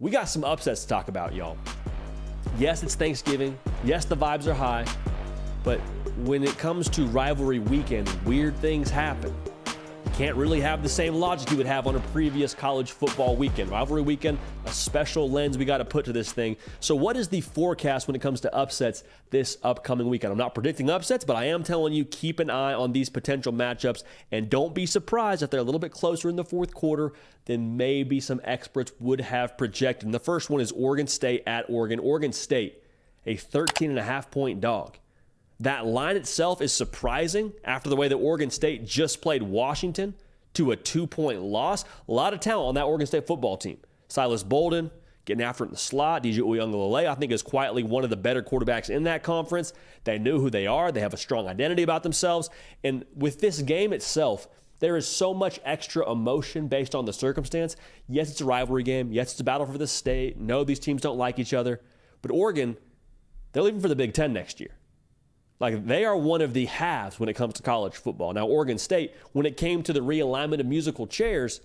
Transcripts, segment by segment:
we got some upsets to talk about, y'all. Yes, it's Thanksgiving. Yes, the vibes are high. But when it comes to rivalry weekend, weird things happen. You can't really have the same logic you would have on a previous college football weekend. Rivalry weekend, a special lens we got to put to this thing. So what is the forecast when it comes to upsets this upcoming weekend? I'm not predicting upsets, but I am telling you, keep an eye on these potential matchups, and don't be surprised if they're a little bit closer in the fourth quarter than maybe some experts would have projected. And the first one is Oregon State at Oregon. Oregon State, a 13.5-point dog. That line itself is surprising after the way that Oregon State just played Washington to a 2-point loss. A lot of talent on that Oregon State football team. Silas Bolden getting after it in the slot. DJ Uiagalelei, I think, is quietly one of the better quarterbacks in that conference. They know who they are. They have a strong identity about themselves. And with this game itself, there is so much extra emotion based on the circumstance. Yes, it's a rivalry game. Yes, it's a battle for the state. No, these teams don't like each other. But Oregon, they're leaving for the Big Ten next year. Like, they are one of the halves when it comes to college football. Now, Oregon State, when it came to the realignment of musical chairs,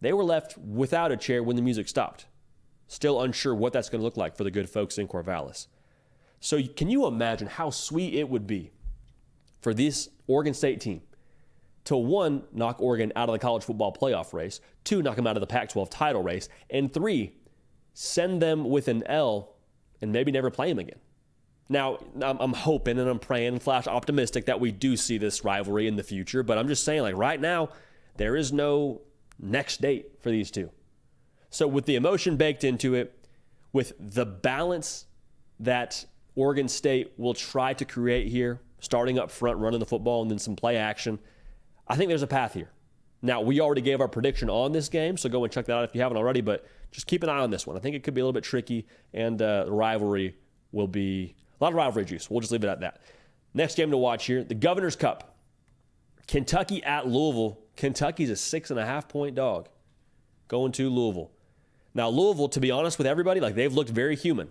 they were left without a chair when the music stopped. Still unsure what that's going to look like for the good folks in Corvallis. So can you imagine how sweet it would be for this Oregon State team to, one, knock Oregon out of the college football playoff race, two, knock them out of the Pac-12 title race, and three, send them with an L and maybe never play them again? Now, I'm hoping and I'm praying / optimistic that we do see this rivalry in the future, but I'm just saying, like, right now, there is no next date for these two. So with the emotion baked into it, with the balance that Oregon State will try to create here, starting up front, running the football, and then some play action, I think there's a path here. Now, we already gave our prediction on this game, so go and check that out if you haven't already, but just keep an eye on this one. I think it could be a little bit tricky, and the rivalry will be a lot of rivalry juice. We'll just leave it at that. Next game to watch here, the Governor's Cup. Kentucky at Louisville. Kentucky's a 6.5-point dog going to Louisville. Now, Louisville, to be honest with everybody, like, they've looked very human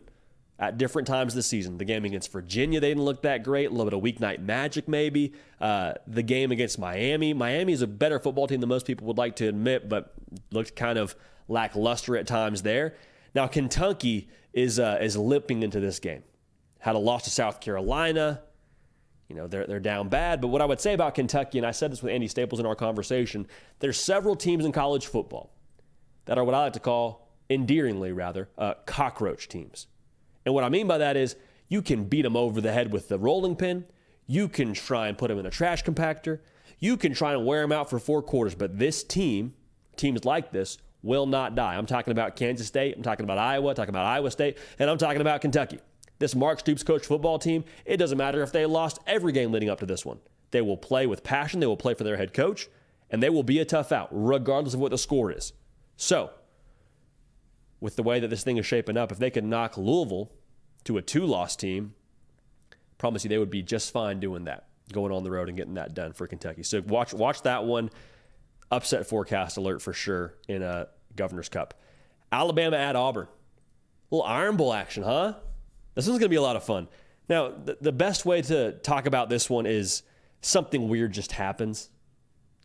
at different times this season. The game against Virginia, they didn't look that great. A little bit of weeknight magic, maybe. The game against Miami. Miami is a better football team than most people would like to admit, but looked kind of lackluster at times there. Now, Kentucky is limping into this game. Had a loss to South Carolina. You know, they're down bad. But what I would say about Kentucky, and I said this with Andy Staples in our conversation, there's several teams in college football that are what I like to call, endearingly rather, cockroach teams. And what I mean by that is you can beat them over the head with the rolling pin. You can try and put them in a trash compactor. You can try and wear them out for 4 quarters. But this teams like this, will not die. I'm talking about Kansas State. I'm talking about Iowa. I'm talking about Iowa State. And I'm talking about Kentucky. This Mark Stoops coach football team, it doesn't matter if they lost every game leading up to this one. They will play with passion. They will play for their head coach. And they will be a tough out, regardless of what the score is. So, with the way that this thing is shaping up, if they could knock Louisville to a 2-loss team, I promise you they would be just fine doing that, going on the road and getting that done for Kentucky. So watch that one. Upset forecast alert for sure in a Governor's Cup. Alabama at Auburn. A little Iron Bowl action, huh? This one's going to be a lot of fun. Now, the best way to talk about this one is something weird just happens.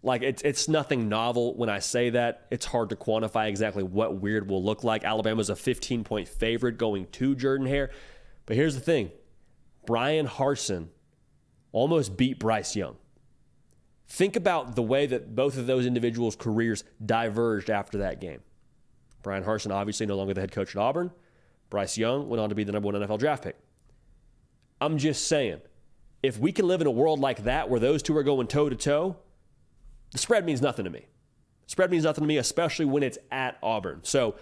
Like, it's nothing novel when I say that. It's hard to quantify exactly what weird will look like. Alabama's a 15-point favorite going to Jordan-Hare. But here's the thing. Brian Harsin almost beat Bryce Young. Think about the way that both of those individuals' careers diverged after that game. Brian Harsin, obviously no longer the head coach at Auburn. Bryce Young went on to be the #1 NFL draft pick. I'm just saying, if we can live in a world like that where those two are going toe-to-toe, the spread means nothing to me. Spread means nothing to me, especially when it's at Auburn. So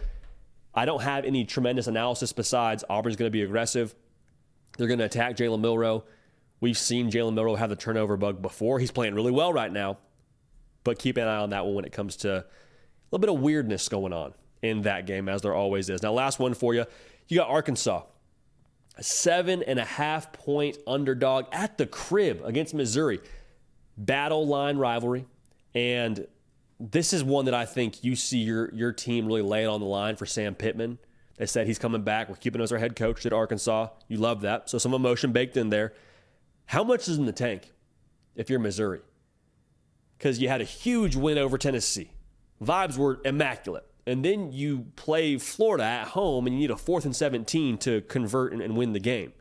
I don't have any tremendous analysis besides Auburn's going to be aggressive. They're going to attack Jalen Milroe. We've seen Jalen Milroe have the turnover bug before. He's playing really well right now. But keep an eye on that one when it comes to a little bit of weirdness going on in that game, as there always is. Now, last one for you. You got Arkansas. A 7.5-point underdog at the crib against Missouri. Battle line rivalry. And this is one that I think you see your team really lay it on the line for Sam Pittman. They said he's coming back. We're keeping him as our head coach at Arkansas. You love that. So some emotion baked in there. How much is in the tank if you're Missouri? Because you had a huge win over Tennessee. Vibes were immaculate and then you play Florida at home and you need a 4th and 17 to convert and win the game.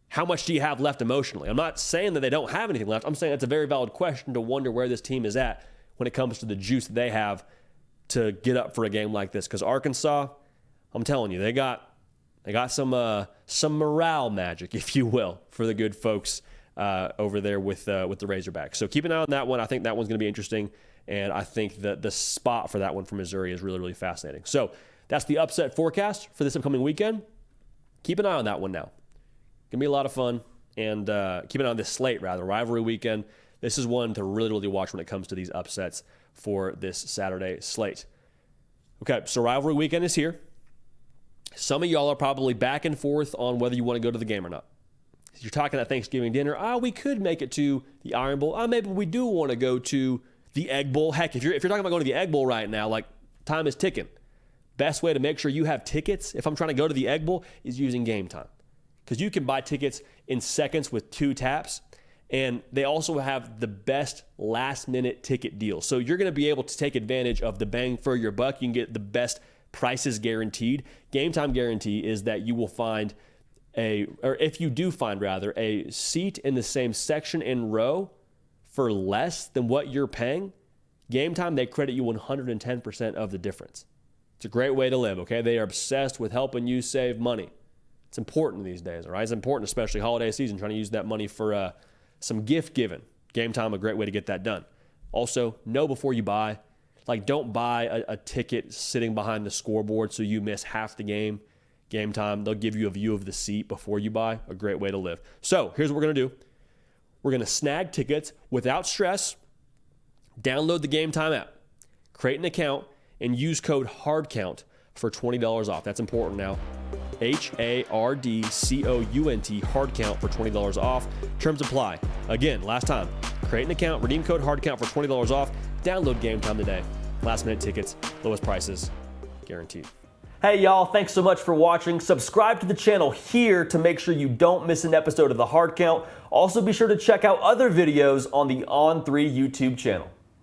How much do you have left emotionally? I'm not saying that they don't have anything left. I'm saying that's a very valid question to wonder where this team is at when it comes to the juice that they have to get up for a game like this. Because Arkansas, I'm telling you, they got some morale magic, if you will, for the good folks over there with the Razorbacks. So keep an eye on that one. I think that one's going to be interesting, and I think that the spot for that one for Missouri is really, really fascinating. So that's the upset forecast for this upcoming weekend. Keep an eye on that one now. Going to be a lot of fun, and keep an eye on this slate, rather, rivalry weekend. This is one to really, really watch when it comes to these upsets for this Saturday slate. Okay, so rivalry weekend is here. Some of y'all are probably back and forth on whether you want to go to the game or not. You're talking at Thanksgiving dinner, we could make it to the Iron Bowl. Maybe we do want to go to the Egg Bowl. Heck, if you're talking about going to the Egg Bowl right now, like, time is ticking. Best way to make sure you have tickets, if I'm trying to go to the Egg Bowl, is using GameTime. Because you can buy tickets in seconds with 2 taps, and they also have the best last-minute ticket deals. So you're going to be able to take advantage of the bang for your buck. You can get the best prices guaranteed. GameTime guarantee is that you will find if you do find a seat in the same section and row for less than what you're paying, GameTime, they credit you 110% of the difference. It's a great way to live, okay? They are obsessed with helping you save money. It's important these days, all right? It's important, especially holiday season, trying to use that money for some gift giving. GameTime, a great way to get that done. Also, know before you buy. Like, don't buy a ticket sitting behind the scoreboard so you miss half the game. GameTime, they'll give you a view of the seat before you buy. A great way to live. So here's what we're going to do. We're going to snag tickets without stress. Download the GameTime app. Create an account and use code HARDCOUNT for $20 off. That's important now. HARDCOUNT, HARDCOUNT for $20 off. Terms apply. Again, last time, create an account, redeem code HARDCOUNT for $20 off. Download GameTime today. Last minute tickets, lowest prices, guaranteed. Hey y'all, thanks so much for watching. Subscribe to the channel here to make sure you don't miss an episode of the Hard Count. Also be sure to check out other videos on the On3 YouTube channel.